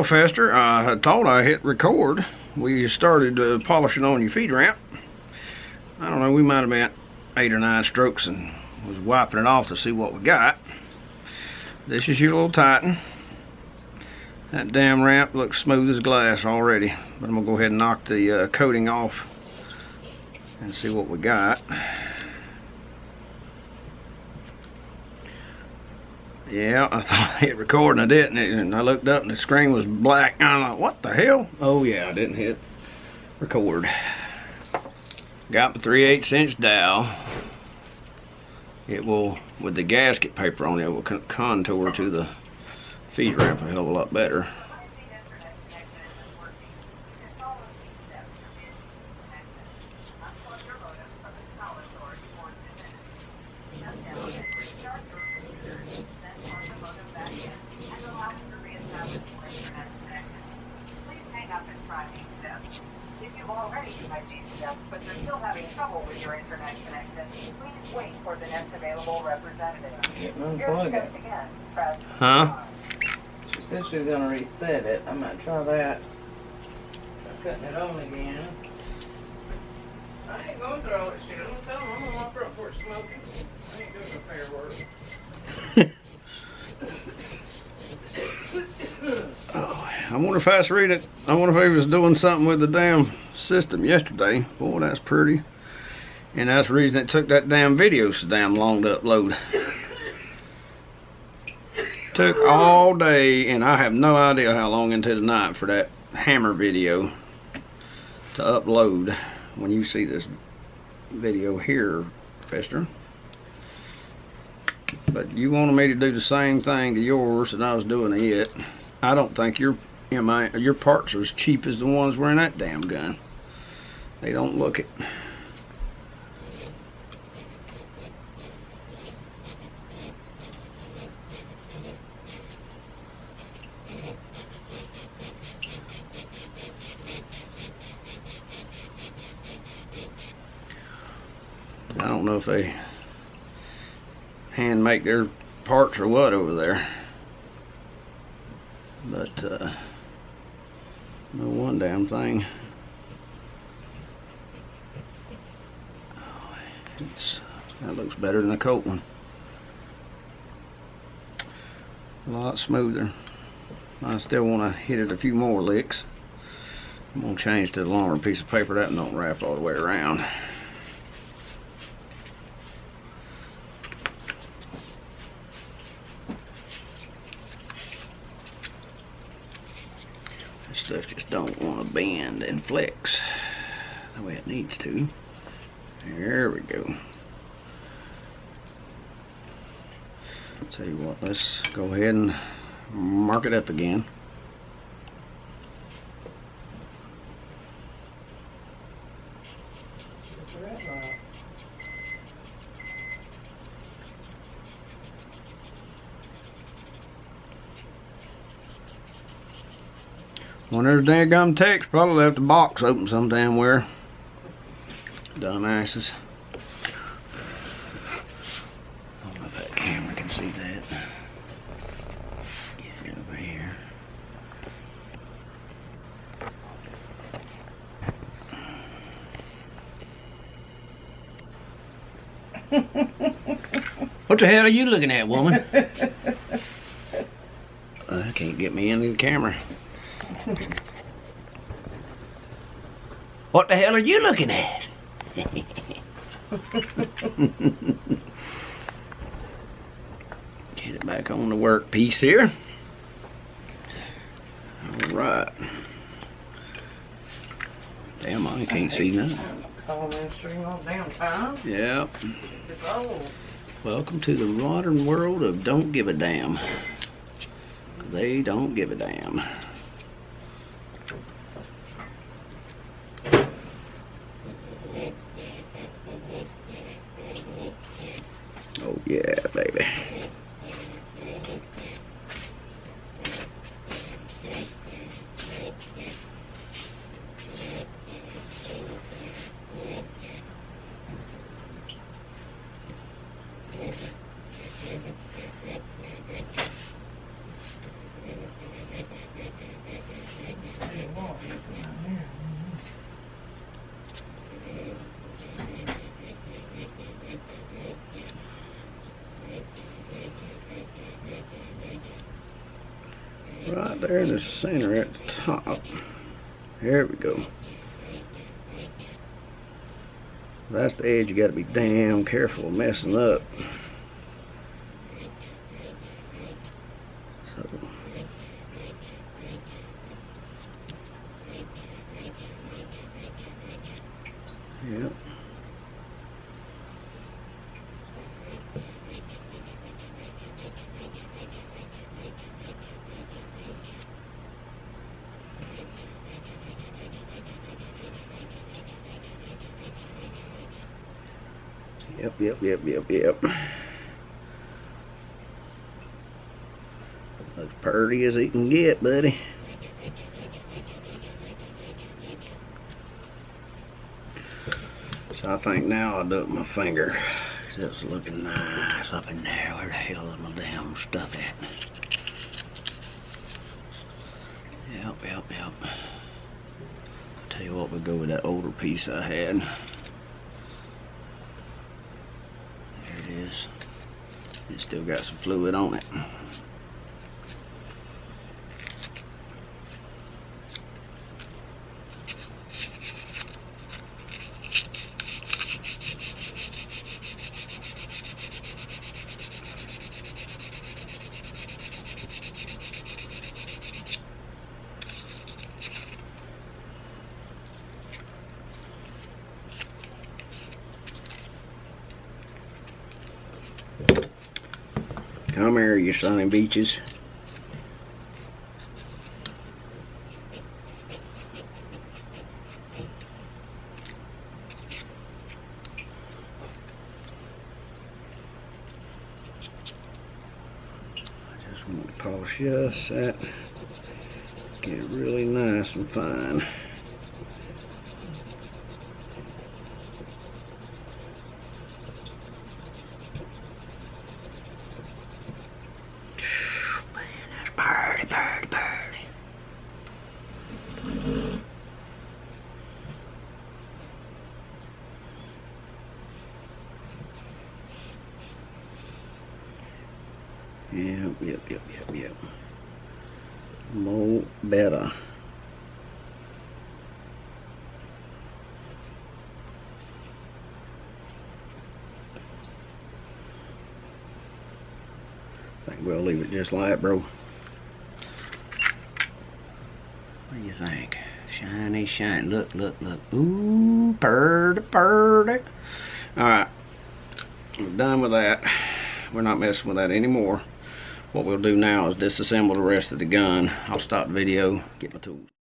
UncleFester. I thought I hit record. We started polishing on your feed ramp. I don't know, we might have been 8 or 9 strokes and was wiping it off to see what we got. This is your little Titan. That damn ramp looks smooth as glass already, but I'm gonna go ahead and knock the coating off and see what we got. Yeah, I thought I hit record and I didn't, and I looked up and the screen was black and I'm like, what the hell? Oh yeah, I didn't hit record. Got my 3/8 inch dowel. It will, with the gasket paper on it, will contour to the feed ramp a hell of a lot better. But you're still having trouble with your internet connection, please wait for the next available representative. Unplug it. Again, press Huh? She said she was gonna reset it. I might try that. Try cutting it on again. I ain't gonna throw it, shit. I'm gonna tell them I'm on my front porch smoking. I ain't doing repair work. Oh, I wonder if that's reading it. I wonder if he was doing something with the damn system yesterday. Boy, that's pretty. And that's the reason it took that damn video so damn long to upload. Took all day, and I have no idea how long into the night for that hammer video to upload. When you see this video here, Fester. But you wanted me to do the same thing to yours that I was doing to it. I don't think your parts are as cheap as the ones were in that damn gun. They don't look it. I don't know if they hand make their parts or what over there, but no one damn thing. That looks better than the Colt one. A lot smoother. I still want to hit it a few more licks. I'm gonna change to the longer piece of paper. That don't wrap all the way around. Stuff just don't want to bend and flex the way it needs to. There we go. Tell you what, let's go ahead and mark it up again. One of those daggum techs probably left the box open some damn where. Dumbasses. I don't know if that camera can see that. Get it over here. What the hell are you looking at, woman? I can't get me into the camera. What the hell are you looking at? Get it back on the work piece here. Alright. Damn, I can't see nothing. Yep. Welcome to the modern world of don't give a damn. They don't give a damn. Oh yeah, baby. right there in the center at the top. There we go. That's the edge you got to be damn careful of messing up. So, yep. Yep. As purty as he can get, buddy. So I think now I'll do it with my finger. 'Cause it's looking nice up in there. Where the hell is my damn stuff at? Yep. I'll tell you what, we'll go with that older piece I had. There it is. It's still got some fluid on it. Come here, you sunny beaches. I just want to polish just that. Get it really nice and fine. Birdie. Yep. More better. I think we'll leave it just like that, bro. What do you think? Shiny. Look. Ooh, purdy. Alright. We're done with that. We're not messing with that anymore. What we'll do now is disassemble the rest of the gun. I'll stop the video, get my tools.